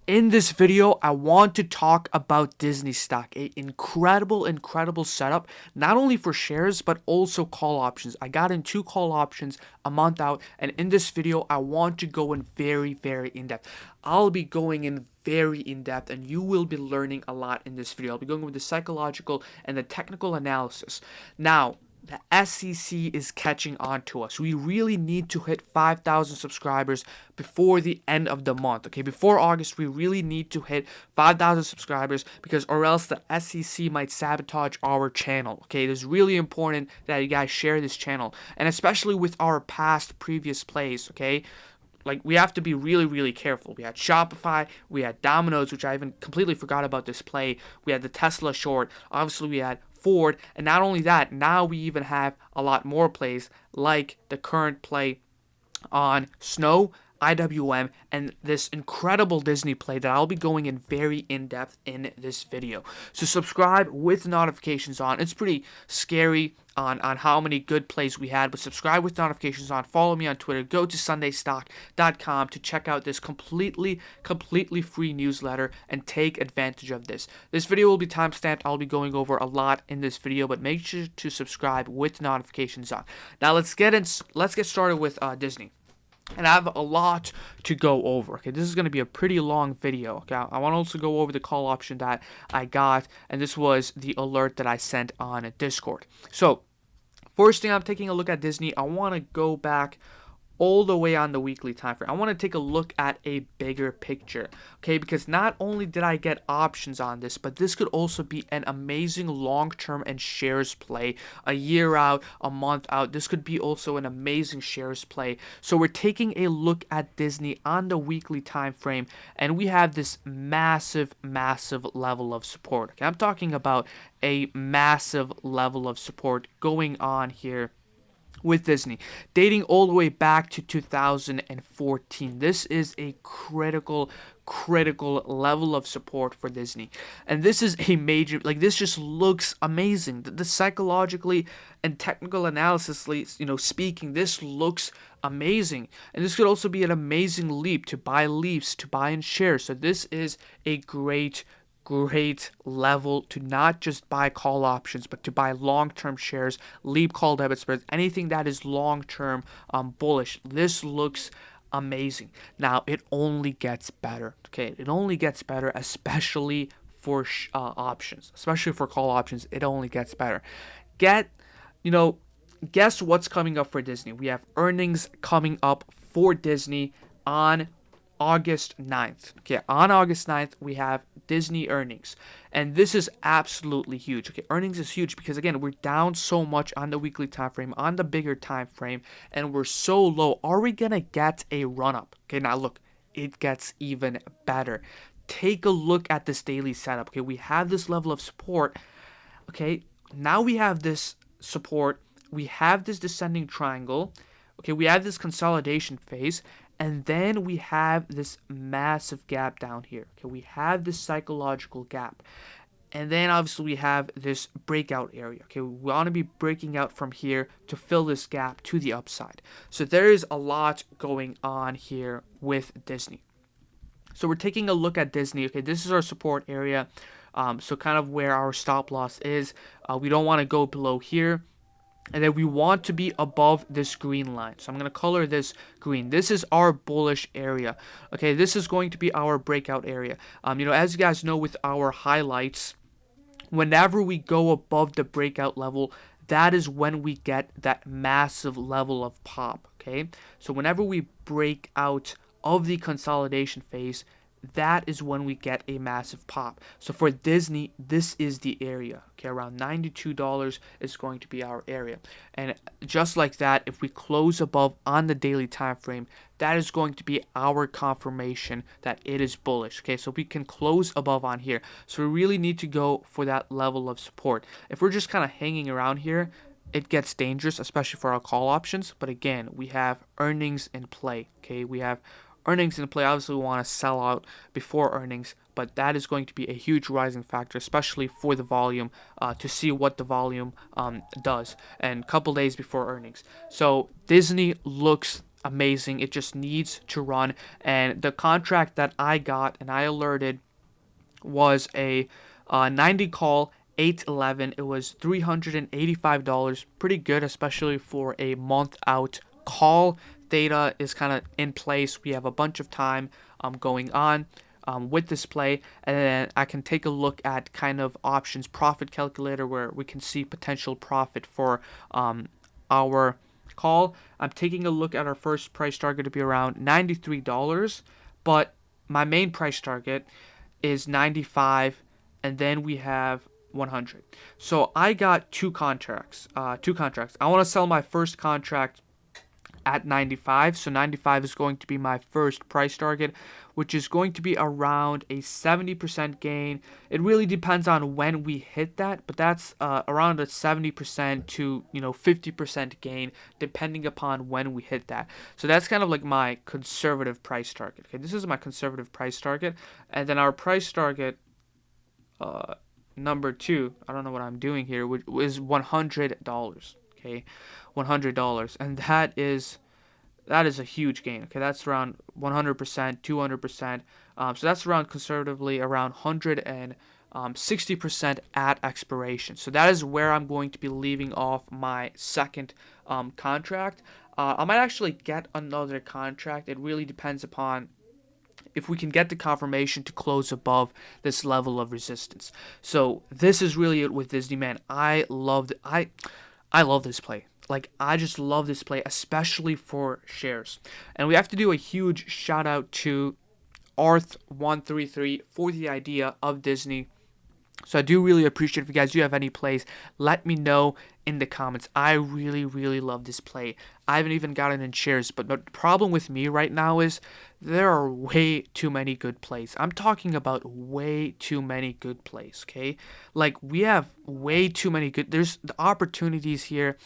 In this video, I want to talk about Disney stock, a incredible setup, not only for shares, but also call options. I got in 2 call options a month out, and in this video, I want to go in very in-depth. I'll be going in very in-depth, and you will be learning a lot in this video. I'll be going with the psychological and the technical analysis. Now, the SEC is catching on to us. We really need to hit 5,000 subscribers before the end of the month. Okay, before August, we really need to hit 5,000 subscribers because, or else the SEC might sabotage our channel. Okay, it is really important that you guys share this channel, and especially with our previous plays. Okay, like, we have to be really careful. We had Shopify, we had Domino's, which I even completely forgot about this play. We had the Tesla short. Obviously, we had Ford, and not only that, now we even have a lot more plays like the current play on Snow, IWM, and this incredible Disney play that I'll be going in very in-depth in this video. So subscribe with notifications on. It's pretty scary on how many good plays we had, but subscribe with notifications on. Follow me on Twitter. Go to sundaystock.com to check out this completely free newsletter and take advantage of this. This video will be timestamped. I'll be going over a lot in this video, but make sure to subscribe with notifications on. Now let's get started with Disney. And I have a lot to go over. Okay, this is going to be a pretty long video. Okay, I want to also go over the call option that I got, and this was the alert that I sent on Discord. So, first thing, I'm taking a look at Disney. I want to go back all the way on the weekly time frame. I want to take a look at a bigger picture, okay? Because not only did I get options on this, but this could also be an amazing long-term and shares play, a year out, a month out. This could be also an amazing shares play. So we're taking a look at Disney on the weekly time frame, and we have this massive level of support. Okay, I'm talking about a massive level of support going on here with Disney, dating all the way back to 2014. This is a critical level of support for Disney, and this is a major, like, this just looks amazing. The psychologically and technical analysis, speaking, this looks amazing, and this could also be an amazing leap to buy in shares. So this is a great level to not just buy call options, but to buy long-term shares, leap call debit spreads, anything that is long-term bullish. This looks amazing. Now, it only gets better. Okay, it only gets better, especially for options, especially for call options. It only gets better. Guess what's coming up for Disney? We have earnings coming up for Disney on August 9th. Okay, on August 9th, we have Disney earnings. And this is absolutely huge. Okay, earnings is huge because, again, we're down so much on the weekly time frame, on the bigger time frame, and we're so low. Are we going to get a run-up? Okay, now look, it gets even better. Take a look at this daily setup. Okay, we have this level of support. Okay, now we have this support. We have this descending triangle. Okay, we have this consolidation phase. And then we have this massive gap down here. Okay, we have this psychological gap. And then obviously we have this breakout area. Okay, we want to be breaking out from here to fill this gap to the upside. So there is a lot going on here with Disney. So we're taking a look at Disney. Okay, this is our support area. So kind of where our stop loss is. We don't want to go below here. And then we want to be above this green line. So I'm going to color this green. This is our bullish area. Okay, this is going to be our breakout area. As you guys know with our highlights, whenever we go above the breakout level, that is when we get that massive level of pop. Okay, so whenever we break out of the consolidation phase, that is when we get a massive pop. So for Disney, this is the area. Okay, around $92 is going to be our area. And just like that, if we close above on the daily time frame, that is going to be our confirmation that it is bullish. Okay, so we can close above on here. So we really need to go for that level of support. If we're just kind of hanging around here, it gets dangerous, especially for our call options. But again, we have earnings in play. Okay, we have earnings in play. Obviously, we want to sell out before earnings, but that is going to be a huge rising factor, especially for the volume, to see what the volume does, and a couple days before earnings. So Disney looks amazing. It just needs to run. And the contract that I got and I alerted was a 90 call 811. It was $385. Pretty good, especially for a month out call. Data is kind of in place. We have a bunch of time going on with this play, and then I can take a look at kind of options profit calculator where we can see potential profit for our call. I'm taking a look at our first price target to be around $93, but my main price target is 95, and then we have 100. So I got two contracts. I want to sell my first contract at 95. So 95 is going to be my first price target, which is going to be around a 70% gain. It really depends on when we hit that, but that's around a 70% to 50% gain depending upon when we hit that. So that's kind of like my conservative price target. Okay, this is my conservative price target, and then our price target number 2, I don't know what I'm doing here, which is $100. Okay, $100, and that is a huge gain. Okay, that's around 100%, 200%. So that's around conservatively around 160% at expiration. So that is where I'm going to be leaving off my second contract. I might actually get another contract. It really depends upon if we can get the confirmation to close above this level of resistance. So this is really it with Disney, man. I love this play. Like, I just love this play, especially for shares. And we have to do a huge shout out to Arth133 for the idea of Disney. So I do really appreciate if you guys do have any plays, let me know in the comments. I really, really love this play. I haven't even gotten in shares, but the problem with me right now is there are way too many good plays. I'm talking about way too many good plays, okay? Like, we have way too many there's the opportunities here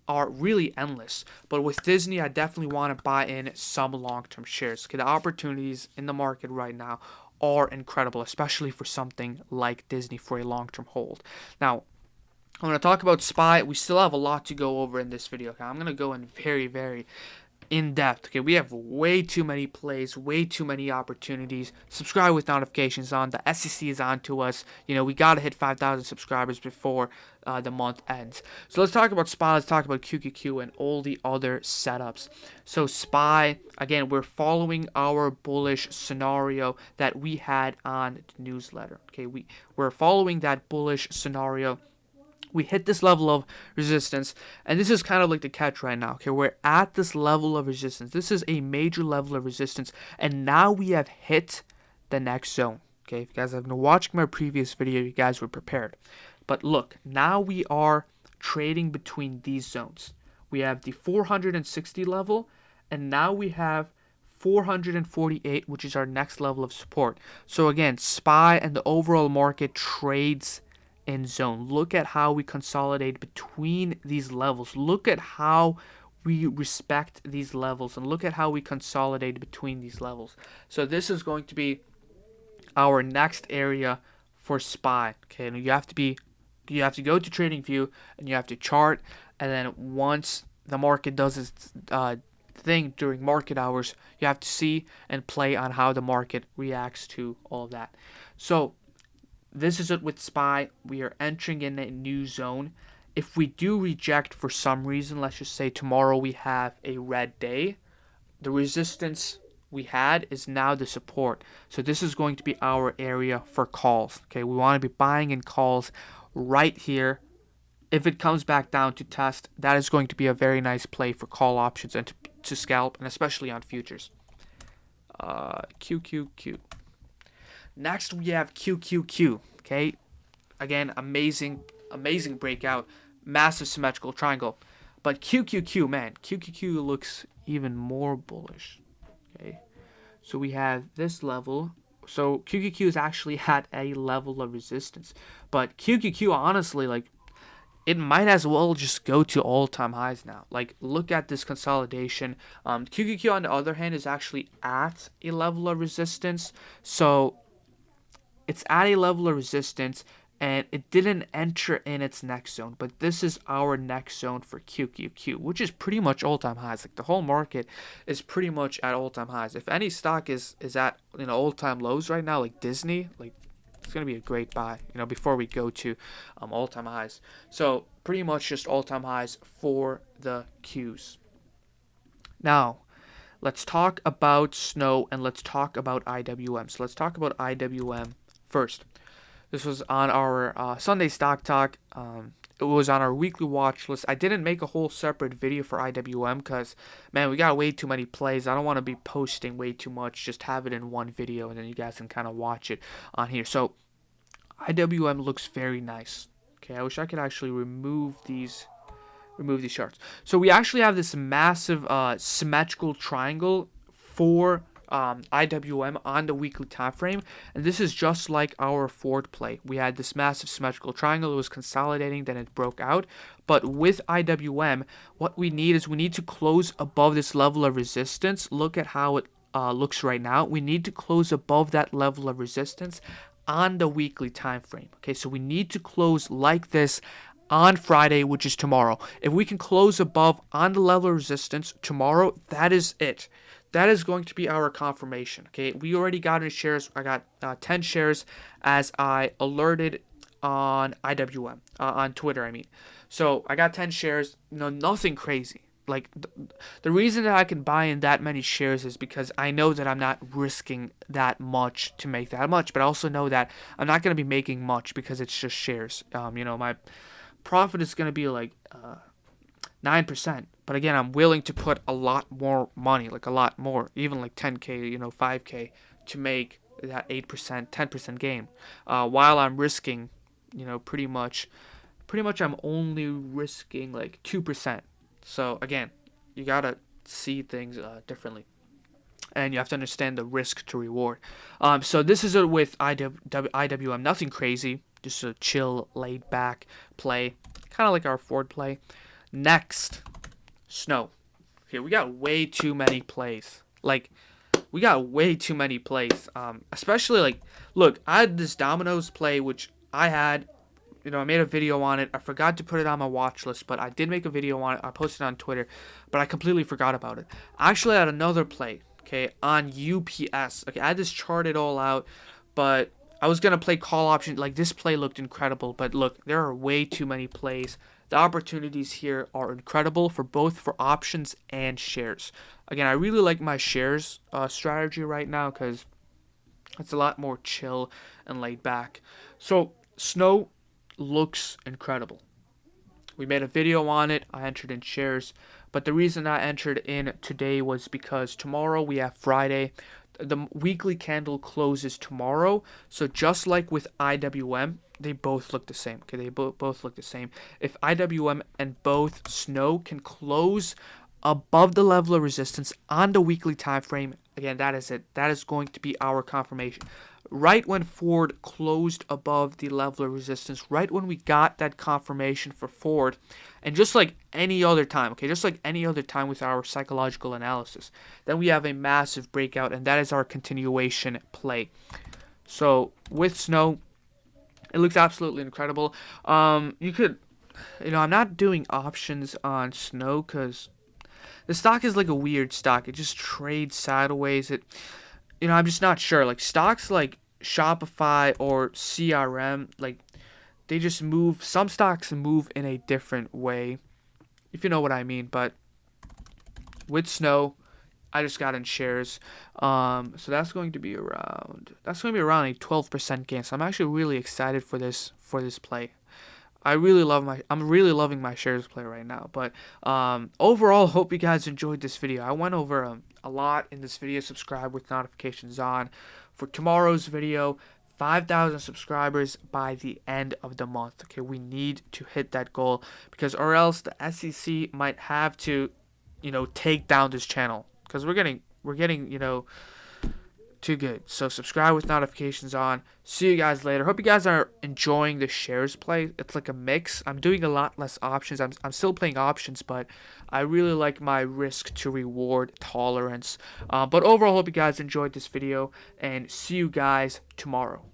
are really endless. But with Disney, I definitely want to buy in some long-term shares. Okay, the opportunities in the market right now are incredible, especially for something like Disney for a long-term hold. Now, I'm going to talk about SPY. We still have a lot to go over in this video. Okay? I'm going to go in very, very in depth. Okay, we have way too many plays, way too many opportunities. Subscribe with notifications on. The SEC is on to us. We got to hit 5,000 subscribers before the month ends. So let's talk about SPY. Let's talk about QQQ and all the other setups. So SPY, again, we're following our bullish scenario that we had on the newsletter. Okay, we're following that bullish scenario. We hit this level of resistance, and this is kind of like the catch right now. Okay, we're at this level of resistance. This is a major level of resistance, and now we have hit the next zone. Okay, if you guys have been watching my previous video, you guys were prepared. But look, now we are trading between these zones. We have the 460 level, and now we have 448, which is our next level of support. So again, SPY and the overall market trades in zone. Look at how we consolidate between these levels. Look at how we respect these levels, and look at how we consolidate between these levels. So this is going to be our next area for SPY. Okay, and you have to go to TradingView and you have to chart, and then once the market does its thing during market hours, you have to see and play on how the market reacts to all of that. So this is it with SPY. We are entering in a new zone. If we do reject for some reason, let's just say tomorrow we have a red day, the resistance we had is now the support. So this is going to be our area for calls. Okay, we want to be buying in calls right here. If it comes back down to test, that is going to be a very nice play for call options and to scalp, and especially on futures. QQQ. Next, we have QQQ. Okay, again, amazing breakout, massive symmetrical triangle. But QQQ, man, QQQ looks even more bullish. Okay, so we have this level. So QQQ is actually at a level of resistance, but QQQ, honestly, like, it might as well just go to all-time highs now. Like, look at this consolidation. QQQ, on the other hand, is actually at a level of resistance. So it's at a level of resistance, and it didn't enter in its next zone. But this is our next zone for QQQ, which is pretty much all-time highs. Like the whole market is pretty much at all-time highs. If any stock is at all-time lows right now, like Disney, like it's gonna be a great buy. Before we go to all-time highs. So pretty much just all-time highs for the Qs. Now, let's talk about Snow and let's talk about IWM. So let's talk about IWM first. This was on our Sunday Stock Talk. It was on our weekly watch list. I didn't make a whole separate video for IWM because, man, we got way too many plays. I don't want to be posting way too much. Just have it in one video and then you guys can kind of watch it on here. So IWM looks very nice. Okay, I wish I could actually remove these charts. So we actually have this massive symmetrical triangle for IWM on the weekly time frame, and this is just like our Ford play. We had this massive symmetrical triangle. It was consolidating, then it broke out. But with IWM, what we need to close above this level of resistance. Look at how it looks right now. We need to close above that level of resistance on the weekly time frame. Okay, so we need to close like this on Friday, which is tomorrow. If we can close above on the level of resistance tomorrow, that is it. That is going to be our confirmation. Okay, we already got in shares. I got 10 shares as I alerted on IWM on Twitter. I mean, so I got 10 shares. Nothing crazy. Like the reason that I can buy in that many shares is because I know that I'm not risking that much to make that much, but I also know that I'm not going to be making much because it's just shares. My profit is going to be like 9%. But again, I'm willing to put a lot more money, like a lot more, even like 10K, 5K to make that 8%, 10% gain. While I'm risking, pretty much I'm only risking like 2%. So again, you got to see things differently. And you have to understand the risk to reward. So this is it with IWM. Nothing crazy. Just a chill, laid back play. Kind of like our Ford play. Next, Snow. Okay, we got way too many plays. Especially like, look, I had this Domino's play, which I had, I made a video on it. I forgot to put it on my watch list, but I did make a video on it. I posted it on Twitter, but I completely forgot about it. I actually had another play, okay, on UPS. Okay, I had this charted all out, but I was going to play call option. Like, this play looked incredible, but look, there are way too many plays. The opportunities here are incredible for options and shares. Again, I really like my shares strategy right now because it's a lot more chill and laid back. So, Snow looks incredible. We made a video on it. I entered in shares. But the reason I entered in today was because tomorrow we have Friday. The weekly candle closes tomorrow. So just like with IWM, they both look the same. Okay, they both look the same. If IWM and both Snow can close above the level of resistance on the weekly time frame, again, that is it. That is going to be our confirmation. Right when Ford closed above the level of resistance, right when we got that confirmation for Ford, and just like any other time, okay, just like any other time with our psychological analysis, then we have a massive breakout, and that is our continuation play. So with Snow, it looks absolutely incredible. You could, I'm not doing options on Snow because the stock is like a weird stock. It just trades sideways. I'm just not sure. Like stocks like Shopify or CRM, like they just move. Some stocks move in a different way, if you know what I mean. But with Snow, I just got in shares. So that's going to be around a 12% gain. So I'm actually really excited for this play. I'm really loving my shares play right now. But overall, hope you guys enjoyed this video. I went over a lot in this video. Subscribe with notifications on for tomorrow's video. 5,000 subscribers by the end of the month. Okay, we need to hit that goal or else the SEC might have to, take down this channel because we're getting, too good. So subscribe with notifications on. See you guys later. Hope you guys are enjoying the shares play. It's like a mix. I'm doing a lot less options. I'm still playing options, but I really like my risk to reward tolerance. But overall, hope you guys enjoyed this video and see you guys tomorrow.